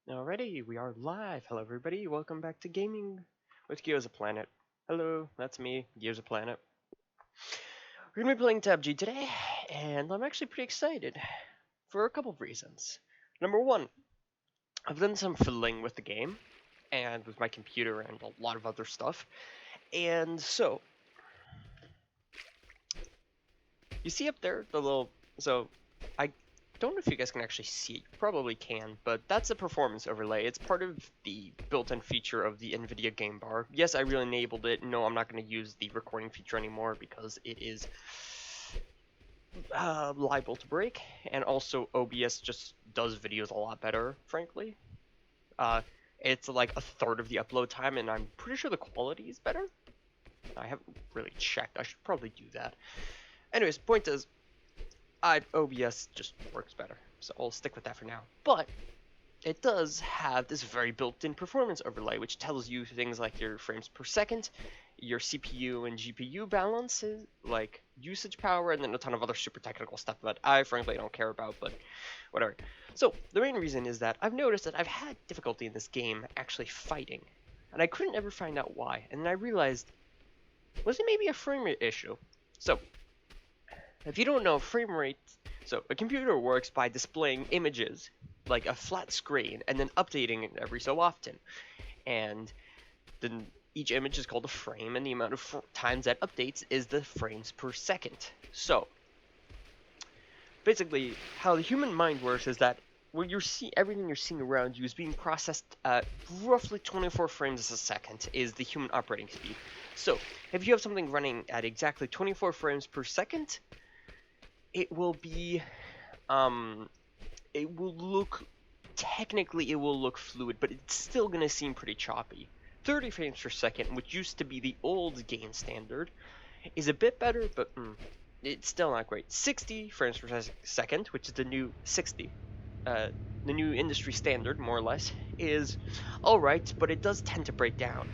Alrighty, we are live. Hello everybody, welcome back to Gaming with Gyozaplanet. Hello, that's me, Gyozaplanet. We're gonna be playing TABG today, and I'm actually pretty excited for a couple of reasons. Number one, I've done some fiddling with the game, and with my computer and a lot of other stuff. And so, you see up there the little, I don't know if you guys can actually see it. You probably can, but that's a performance overlay. It's part of the built-in feature of the NVIDIA game bar. Yes, I really enabled it. No, I'm not going to use the recording feature anymore because it is liable to break, and also OBS just does videos a lot better, frankly. It's like a third of the upload time, and I'm pretty sure the quality is better. I haven't really checked. I should probably do that. Anyways, point is, OBS just works better, so I'll stick with that for now. But it does have this very built-in performance overlay, which tells you things like your frames per second, your CPU and GPU balances, like usage power, and then a ton of other super technical stuff that I frankly don't care about, but whatever. So the main reason is that I've noticed that I've had difficulty in this game actually fighting, and I couldn't ever find out why. And then I realized, was it maybe a frame rate issue? So if you don't know, frame rate, so a computer works by displaying images, like a flat screen, and then updating it every so often. And then each image is called a frame, and the amount of times that updates is the frames per second. So basically, how the human mind works is that when you see everything you're seeing around you is being processed at roughly 24 frames a second is the human operating speed. So if you have something running at exactly 24 frames per second, it will be, it will look, technically it will look fluid, but it's still going to seem pretty choppy. 30 frames per second, which used to be the old game standard, is a bit better, but it's still not great. 60 frames per second, which is the new 60, the new industry standard, more or less, is alright, but it does tend to break down.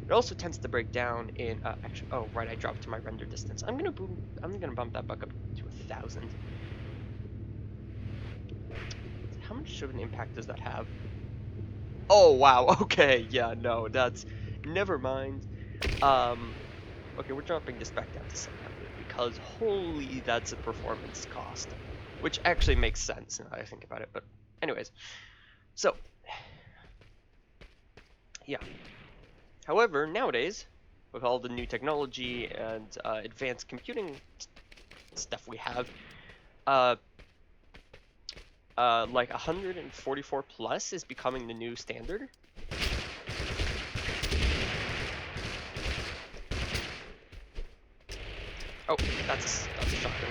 It also tends to break down in, actually, oh right, I dropped to my render distance. I'm gonna bump that back up to 1,000. How much of an impact does that have? Oh wow, okay, yeah, no, that's, never mind. Okay, we're dropping this back down to 700 because holy, that's a performance cost, which actually makes sense now that I think about it. But anyways, so yeah. However, nowadays, with all the new technology and advanced computing stuff we have, like 144 plus is becoming the new standard. Oh, that's a shotgun.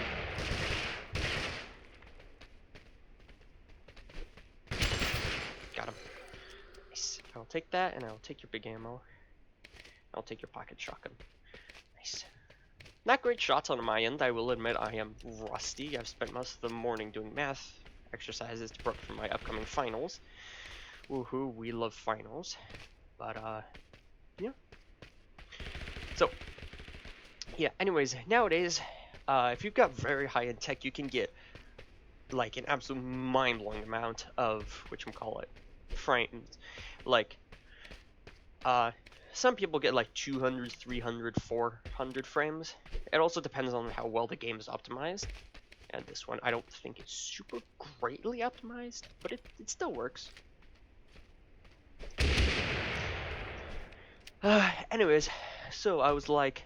Got him. Nice. I'll take that, and I'll take your big ammo. I'll take your pocket shotgun. Nice. Not great shots on my end, I will admit. I am rusty. I've spent most of the morning doing math exercises to prep for my upcoming finals. Woohoo, we love finals. But, yeah. So, yeah, anyways, nowadays, if you've got very high-end tech, you can get, like, an absolute mind-blowing amount of, whatchamacallit, frames. Like, some people get like 200, 300, 400 frames. It also depends on how well the game is optimized. And this one, I don't think it's super greatly optimized, but it still works. Anyways, so I was like,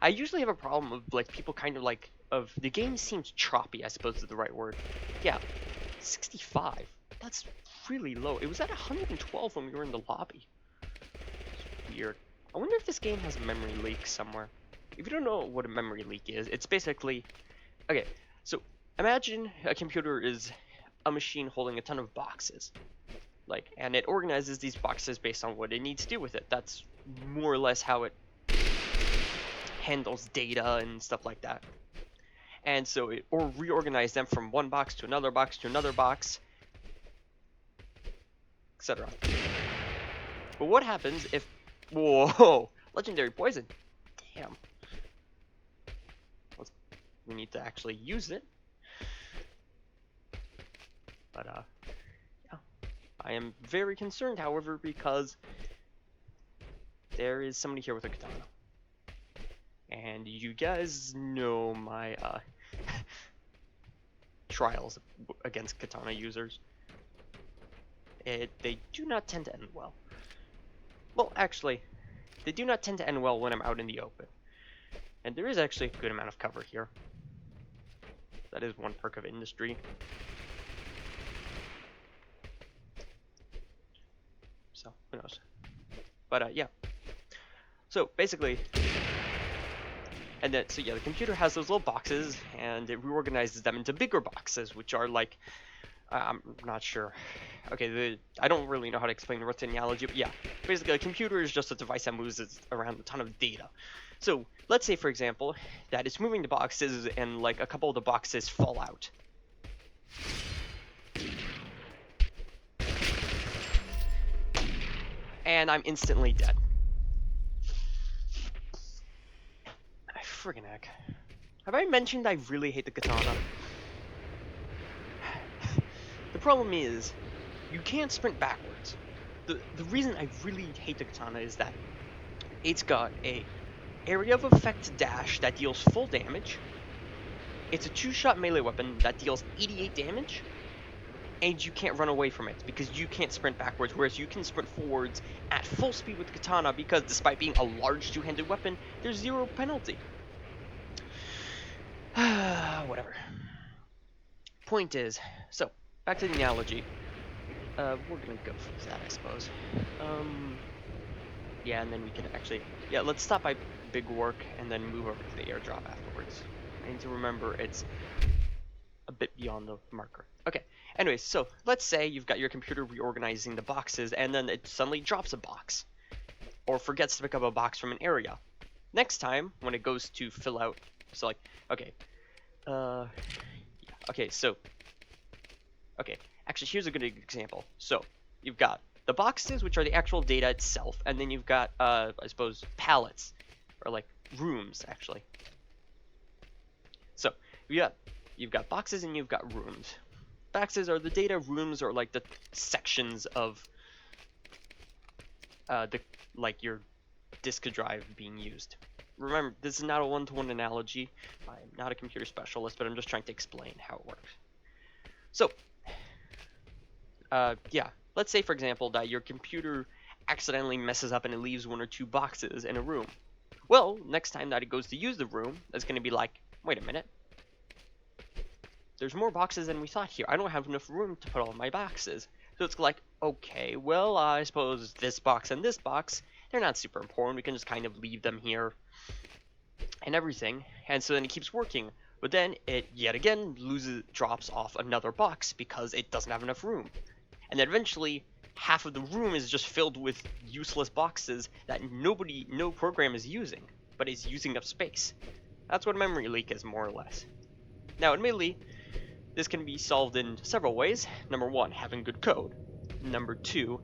I usually have a problem of like people kind of like, of the game seems choppy, I suppose is the right word. Yeah, 65. That's really low. It was at 112 when we were in the lobby. Weird. I wonder if this game has a memory leak somewhere. If you don't know what a memory leak is, it's basically, okay, so imagine a computer is a machine holding a ton of boxes, like, and it organizes these boxes based on what it needs to do with it. That's more or less how it handles data and stuff like that. And so it or reorganize them from one box to another box to another box, etc. But what happens if, whoa, legendary poison, damn. We need to actually use it. But, yeah. I am very concerned, however, because there is somebody here with a katana. And you guys know my trials against katana users. They do not tend to end well. Well, actually, they do not tend to end well when I'm out in the open. And there is actually a good amount of cover here. That is one perk of industry. So, who knows? But, yeah. So, basically... And then, so yeah, the computer has those little boxes, and it reorganizes them into bigger boxes, which are like... I'm not sure. Okay, I don't really know how to explain the rough analogy, but yeah. Basically, a computer is just a device that moves around a ton of data. So, let's say, for example, that it's moving the boxes, and like a couple of the boxes fall out. And I'm instantly dead. Friggin' heck. Have I mentioned I really hate the katana? The problem is, you can't sprint backwards. The reason I really hate the katana is that it's got a area of effect dash that deals full damage. It's a 2-shot melee weapon that deals 88 damage, and you can't run away from it because you can't sprint backwards, whereas you can sprint forwards at full speed with the katana because despite being a large two-handed weapon, there's 0 penalty. Whatever. Point is, so, back to the analogy. We're gonna go for that, I suppose. Yeah, and then we can actually... Yeah, let's stop by Big Work and then move over to the airdrop afterwards. I need to remember it's a bit beyond the marker. Okay, anyways, so let's say you've got your computer reorganizing the boxes and then it suddenly drops a box. Or forgets to pick up a box from an area. Next time, when it goes to fill out... So, like, okay. Okay, so... Okay, actually, here's a good example. So, you've got the boxes, which are the actual data itself, and then you've got, I suppose, pallets, or like rooms, actually. So, you've got boxes and you've got rooms. Boxes are the data, rooms are like the sections of your disk drive being used. Remember, this is not a one-to-one analogy. I'm not a computer specialist, but I'm just trying to explain how it works. So, yeah, let's say, for example, that your computer accidentally messes up and it leaves 1 or 2 boxes in a room. Well, next time that it goes to use the room, it's going to be like, wait a minute. There's more boxes than we thought here. I don't have enough room to put all my boxes. So it's like, okay, well, I suppose this box and this box, they're not super important. We can just kind of leave them here and everything. And so then it keeps working. But then it, yet again, drops off another box because it doesn't have enough room. And then eventually, half of the room is just filled with useless boxes that no program is using, but is using up space. That's what a memory leak is, more or less. Now, admittedly, this can be solved in several ways. Number 1, having good code. Number 2,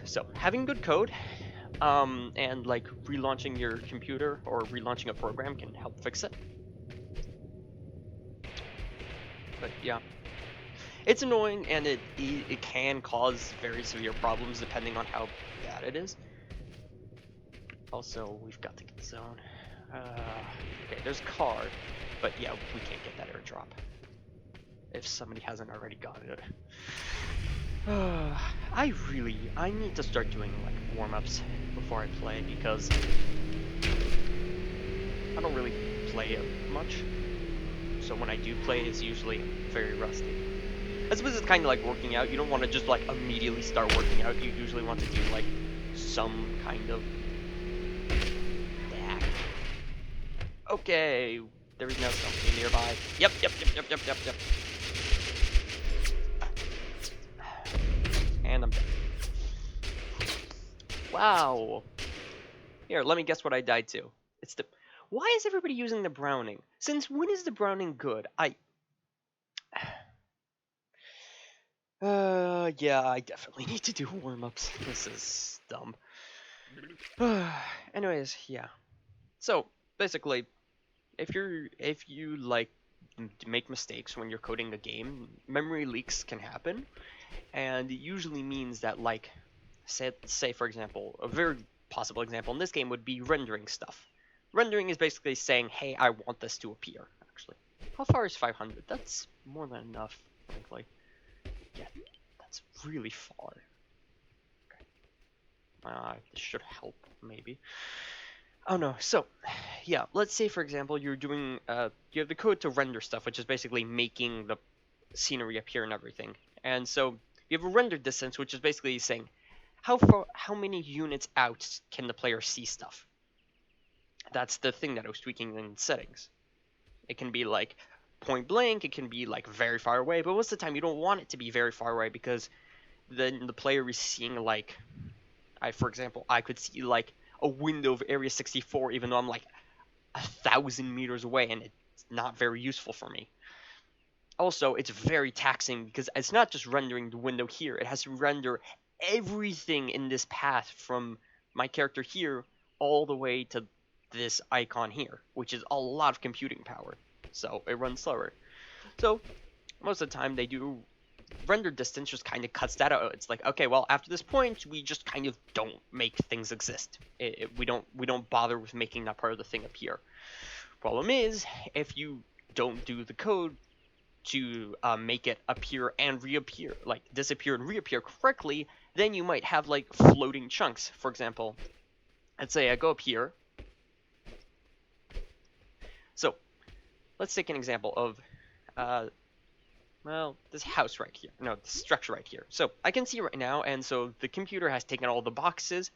so having good code, and like relaunching your computer or relaunching a program can help fix it. But yeah, it's annoying and it can cause very severe problems depending on how bad it is. Also, we've got the zone. Okay, there's a car, but yeah, we can't get that airdrop if somebody hasn't already gotten it. I need to start doing like warm-ups before I play because I don't really play it much. So when I do play, it's usually very rusty. I suppose it's kind of like working out. You don't want to just like immediately start working out. You usually want to do like some kind of... Okay, there is now something nearby. Yep. And I'm dead. Wow. Here, let me guess what I died to. It's the... Why is everybody using the Browning? Since when is the Browning good? Yeah, I definitely need to do warm-ups. This is dumb. Anyways, yeah. So, basically, if you like make mistakes when you're coding a game, memory leaks can happen. And it usually means that, like, say for example, a very possible example in this game would be rendering stuff. Rendering is basically saying, hey, I want this to appear, actually. How far is 500? That's more than enough, frankly. Yeah, that's really far. This should help, maybe. Oh no, so, yeah, let's say, for example, you're doing, you have the code to render stuff, which is basically making the scenery appear and everything. And so, you have a render distance, which is basically saying, how many units out can the player see stuff? That's the thing that I was tweaking in settings. It can be, like, point blank, it can be, like, very far away, but most of the time you don't want it to be very far away, because then the player is seeing, like, for example, I could see, like, a window of Area 64, even though I'm, like, 1,000 meters away, and it's not very useful for me. Also, it's very taxing, because it's not just rendering the window here, it has to render everything in this path from my character here all the way to this icon here, which is a lot of computing power, so it runs slower. So, most of the time they do render distance just kind of cuts that out. It's like, okay, well, after this point, we just kind of don't make things exist. We don't bother with making that part of the thing appear. Problem is, if you don't do the code to make it appear and reappear, like disappear and reappear correctly, then you might have like floating chunks. For example, let's say I go up here. So, let's take an example of well, this house right here. No, the structure right here. So I can see right now, and so the computer has taken all the boxes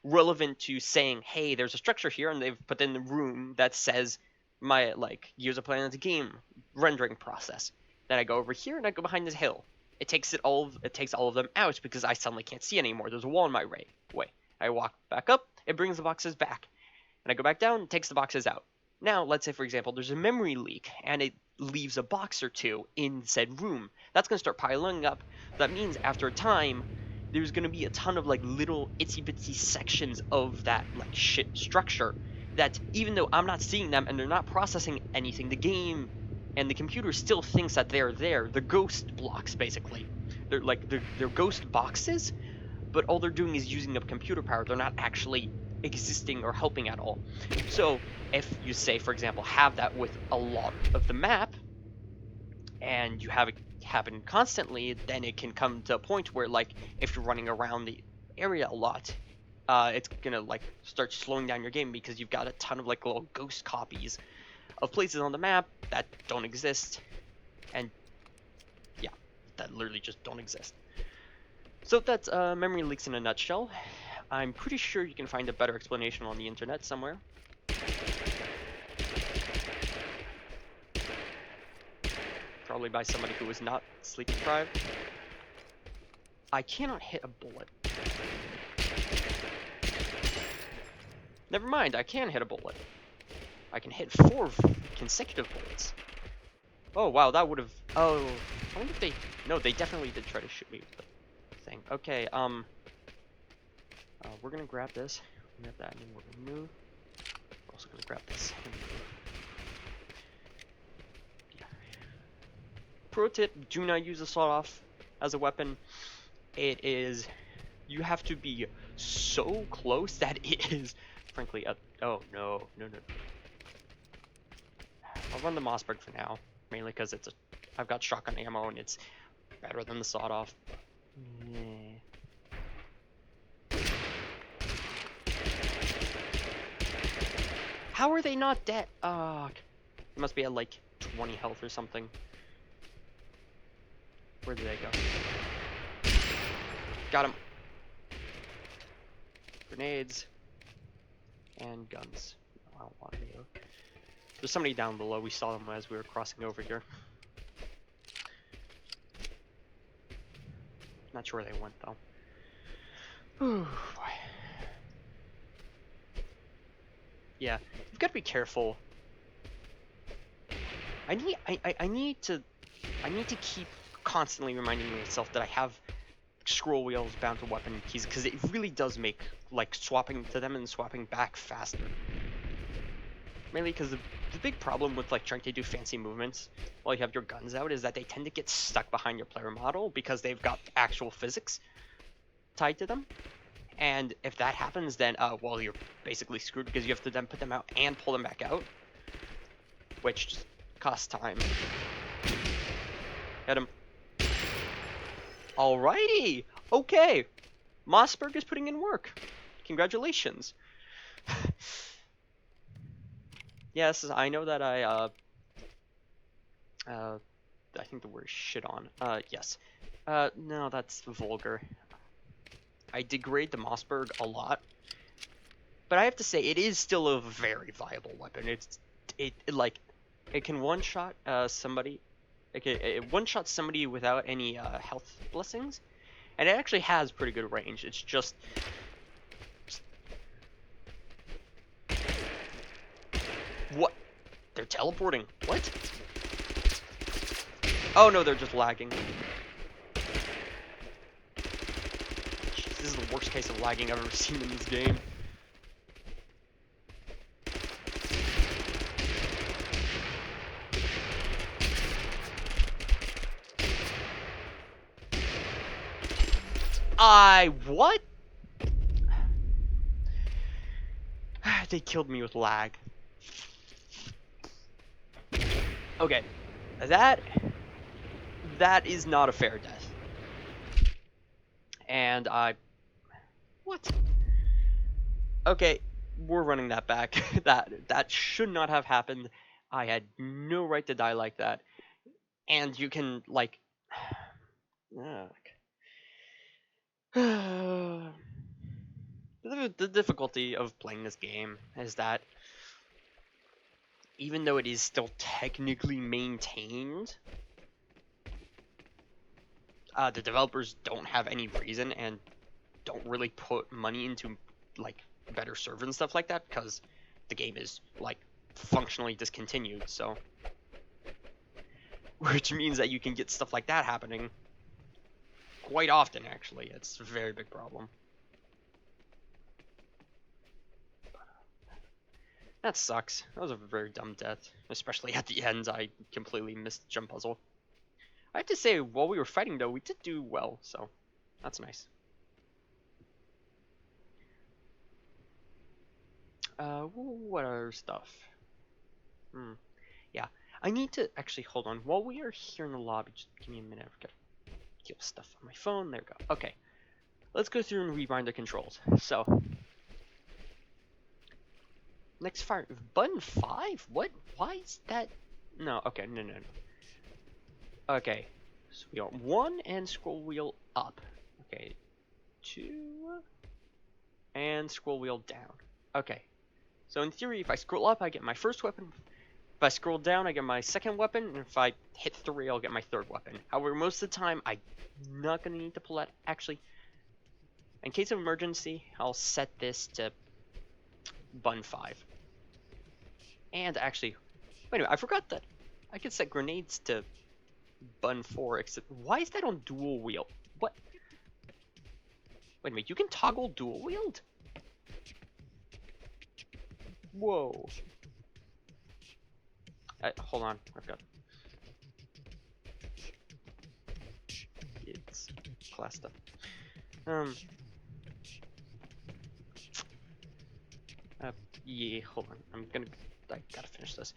relevant to saying, hey, there's a structure here, and they've put in the room that says my, like, Gyozaplanet game rendering process. Then I go over here, and I go behind this hill. It takes all of them out, because I suddenly can't see anymore. There's a wall in my way. I walk back up, it brings the boxes back. And I go back down, it takes the boxes out. Now, let's say, for example, there's a memory leak, and it leaves a box or two in said room. That's going to start piling up. That means after a time, there's going to be a ton of, like, little itsy-bitsy sections of that, like, shit structure that, even though I'm not seeing them and they're not processing anything, the game and the computer still thinks that they're there. The ghost blocks, basically. They're ghost boxes, but all they're doing is using up computer power. They're not actually existing or helping at all. So if you say, for example, have that with a lot of the map, and you have it happen constantly, then it can come to a point where, like, if you're running around the area a lot, it's gonna, like, start slowing down your game, because you've got a ton of, like, little ghost copies of places on the map that don't exist, and yeah, that literally just don't exist. So that's memory leaks in a nutshell. I'm pretty sure you can find a better explanation on the internet somewhere. Probably by somebody who was not sleep deprived. I cannot hit a bullet. Never mind, I can hit a bullet. I can hit 4 consecutive bullets. Oh wow, that would have... Oh, I wonder if they... No, they definitely did try to shoot me with the thing. Okay, we're gonna grab this. We have that, and then we're gonna move. We're also gonna grab this. Yeah. Pro tip: do not use a sawed-off as a weapon. It is, you have to be so close that it is, frankly, oh no. I'll run the Mossberg for now, mainly because I've got shotgun ammo and it's better than the sawed-off. How are they not dead? It must be at like 20 health or something. Where did they go? Got him. Grenades. And guns. I don't want any of those. There's somebody down below. We saw them as we were crossing over here. Not sure where they went though. Ooh, boy. Yeah, you've got to be careful. I need to keep constantly reminding myself that I have scroll wheels bound to weapon keys, because it really does make, like, swapping to them and swapping back faster. Mainly because the big problem with like trying to do fancy movements while you have your guns out is that they tend to get stuck behind your player model because they've got actual physics tied to them. And if that happens, then well, you're basically screwed because you have to then put them out and pull them back out, which just costs time. Hit him. Alrighty. Okay. Mossberg is putting in work. Congratulations. Yes, I know that I think the word is shit on. Yes. No, that's vulgar. I degrade the Mossberg a lot, but I have to say it is still a very viable weapon. It can one-shot somebody. It one-shot somebody without any health blessings, and it actually has pretty good range. It's just what? They're teleporting. What? Oh no, they're just lagging. Jeez, this is the worst case of lagging I've ever seen in this game. What? They killed me with lag. Okay, that is not a fair death. And what? Okay, we're running that back. that should not have happened. I had no right to die like that. And you can like the difficulty of playing this game is that even though it is still technically maintained, the developers don't have any reason and don't really put money into like better servers and stuff like that because the game is like functionally discontinued. So, which means that you can get stuff like that happening quite often. Actually, it's a very big problem. That sucks. That was a very dumb death, especially at the end. I completely missed the jump puzzle. I have to say, while we were fighting though, we did do well, so that's nice. What other stuff? Yeah, I need to actually hold on. While we are here in the lobby, just give me a minute. I've got to kill stuff on my phone. There we go. Okay, let's go through and rewind the controls. So, next fire button 5. What? Why is that? No. Okay. No. Okay. So we got 1 and scroll wheel up. Okay. 2 and scroll wheel down. Okay. So in theory, if I scroll up, I get my first weapon. If I scroll down, I get my second weapon. And if I hit 3, I'll get my third weapon. However, most of the time, I'm not going to need to pull that. Actually, in case of emergency, I'll set this to button 5. And actually, wait a minute, I forgot that I could set grenades to button 4. Except, why is that on dual wield? What? Wait a minute, you can toggle dual wield? Whoa. Hold on, I've got it's class stuff. Yeah, hold on. I gotta finish this.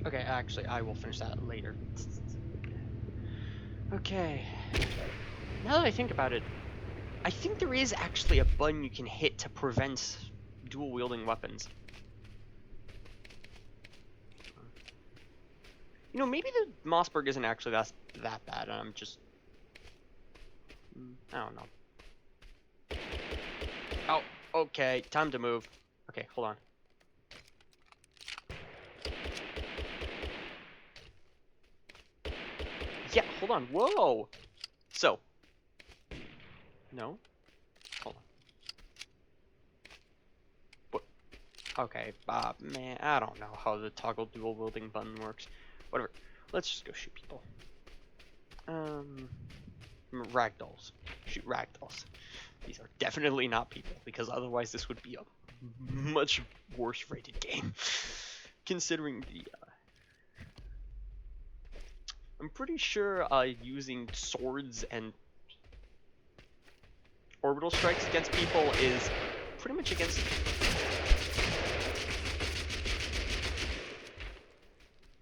Okay, actually, I will finish that later. Okay. Now that I think about it, I think there is actually a button you can hit to prevent dual wielding weapons. You know, maybe the Mossberg isn't actually that bad, and I'm just... I don't know. Oh, okay, time to move. Okay, hold on. Yeah, hold on, whoa! So. No? Hold on. What? Okay, man, I don't know how the toggle dual wielding button works. Whatever, let's just go shoot people. Ragdolls. Shoot ragdolls. These are definitely not people, because otherwise this would be a much worse rated game. Considering the... I'm pretty sure using swords and orbital strikes against people is pretty much against...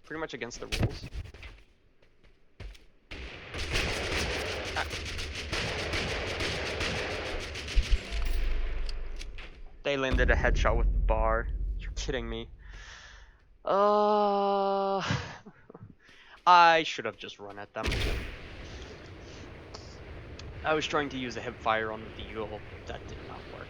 pretty much against the rules. They landed a headshot with the bar. You're kidding me. I should have just run at them. I was trying to use a hip fire on the Eagle. That did not work.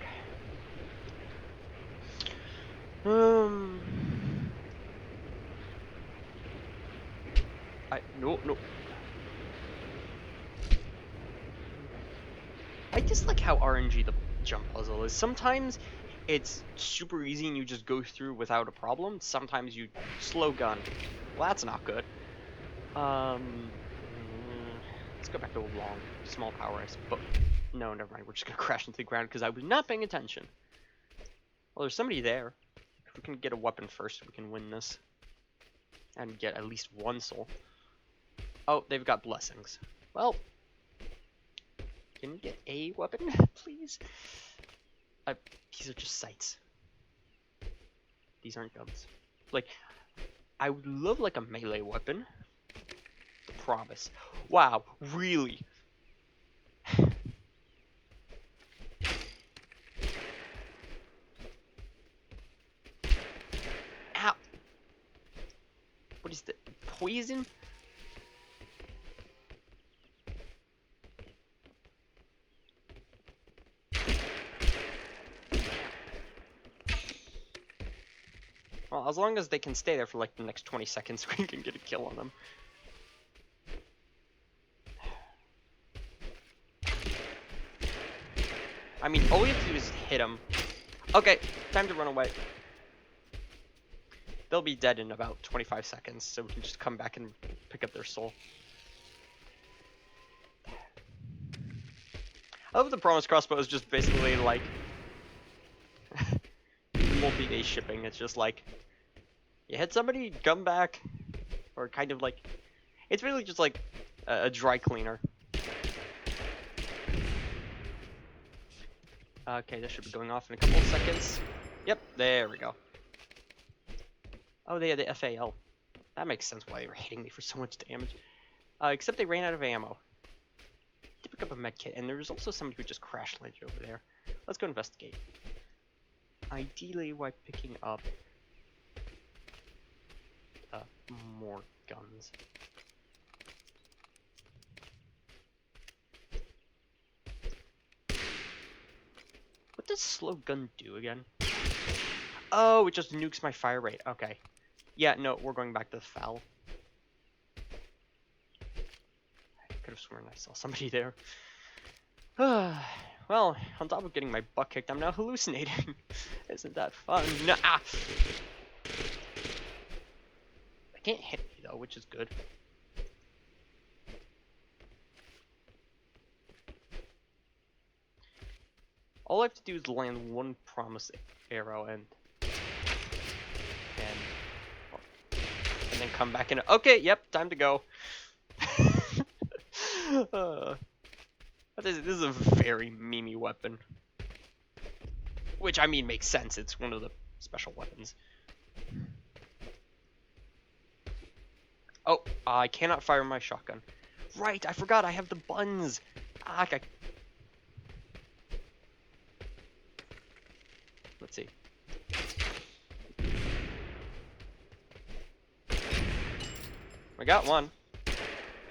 No. I dislike how RNG the jump puzzle is. Sometimes it's super easy and you just go through without a problem. Sometimes you slow gun. Well, that's not good. Let's go back to a small power ice. But no, never mind. We're just gonna crash into the ground because I was not paying attention. Well, there's somebody there. If we can get a weapon first, we can win this and get at least one soul. Oh, they've got blessings. Well, can we get a weapon, please? These are just sights. These aren't guns. Like, I would love like a melee weapon. I promise. Wow, really? Ow! What is the poison? Well, as long as they can stay there for like the next 20 seconds, we can get a kill on them. I mean, all we have to do is hit them. Okay, time to run away. They'll be dead in about 25 seconds, so we can just come back and pick up their soul. I love the promise crossbow is just basically like multi-day shipping. It's just like you hit somebody, come back, or kind of like it's really just like a dry cleaner. Okay, this should be going off in a couple of seconds. Yep, there we go. Oh, they had the FAL. That makes sense why they were hitting me for so much damage. Except they ran out of ammo. To pick up a med kit, and there was also somebody who just crash landed over there. Let's go investigate. Ideally, while picking up more guns. What does slow gun do again? Oh, it just nukes my fire rate. Okay. Yeah, no, we're going back to the FAL. I could have sworn I saw somebody there. Well, on top of getting my butt kicked, I'm now hallucinating. Isn't that fun? Nah. They can't hit me though, which is good. All I have to do is land one promise arrow and then come back in. Okay, yep, time to go. This is a very memey weapon. Which, I mean, makes sense. It's one of the special weapons. Oh, I cannot fire my shotgun. Right, I forgot I have the buns. Let's see. I got one.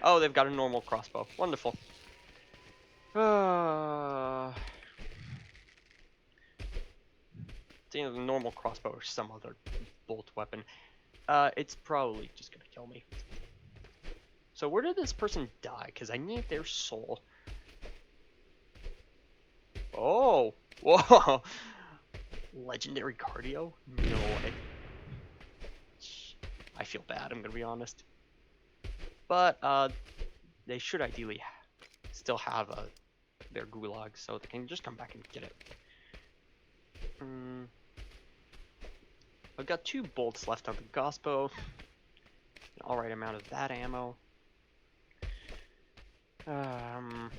Oh, they've got a normal crossbow. Wonderful. It's either the normal crossbow or some other bolt weapon. It's probably just gonna kill me. So where did this person die? Because I need their soul. Oh! Whoa! Legendary cardio? No way. I feel bad, I'm gonna be honest. But, they should ideally still have their gulag, so they can just come back and get it. I've got 2 bolts left on the crossbow. An alright amount of that ammo. Don't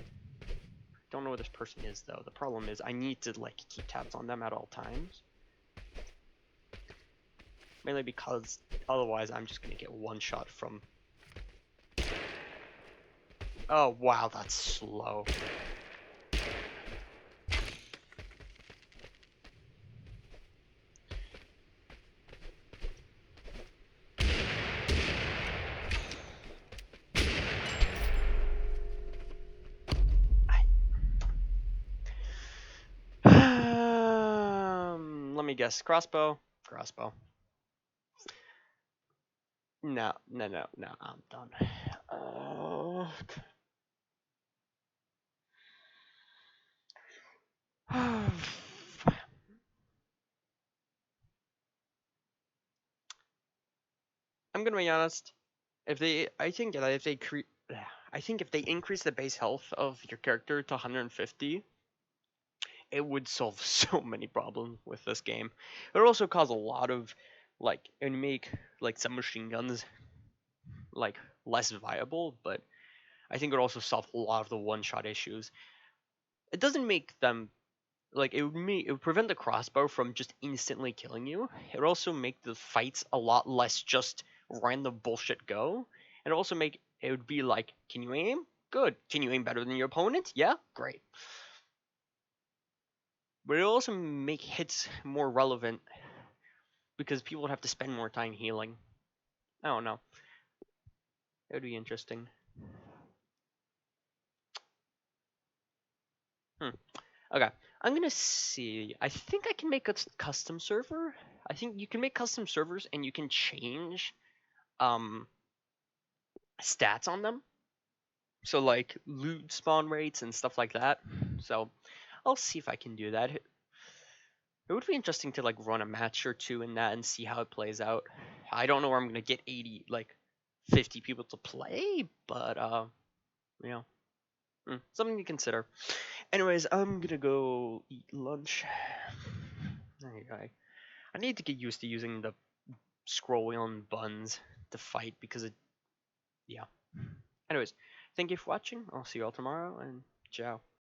know where this person is though. The problem is I need to like keep tabs on them at all times. Mainly because otherwise I'm just gonna get one shot from. Oh wow, that's slow. Let me guess. Crossbow. Crossbow. No, I'm done. I'm gonna be honest. I think if they increase the base health of your character to 150, it would solve so many problems with this game. It would also cause a lot of, like, it would make like some machine guns like less viable, but I think it would also solve a lot of the one-shot issues. It doesn't make them like it would prevent the crossbow from just instantly killing you. It would also make the fights a lot less just random bullshit go. And also make it would be like, can you aim? Good. Can you aim better than your opponent? Yeah, great. But it'll also make hits more relevant because people would have to spend more time healing. I don't know. It would be interesting. Okay, I'm gonna see. I think I can make a custom server. I think you can make custom servers and you can change stats on them. So like loot spawn rates and stuff like that. So I'll see if I can do that. It would be interesting to like run a match or two in that and see how it plays out. I don't know where I'm gonna get 50 people to play, but you know, something to consider. Anyways, I'm gonna go eat lunch. I need to get used to using the scroll wheel and buns to fight because yeah. Anyways, thank you for watching. I'll see you all tomorrow and ciao.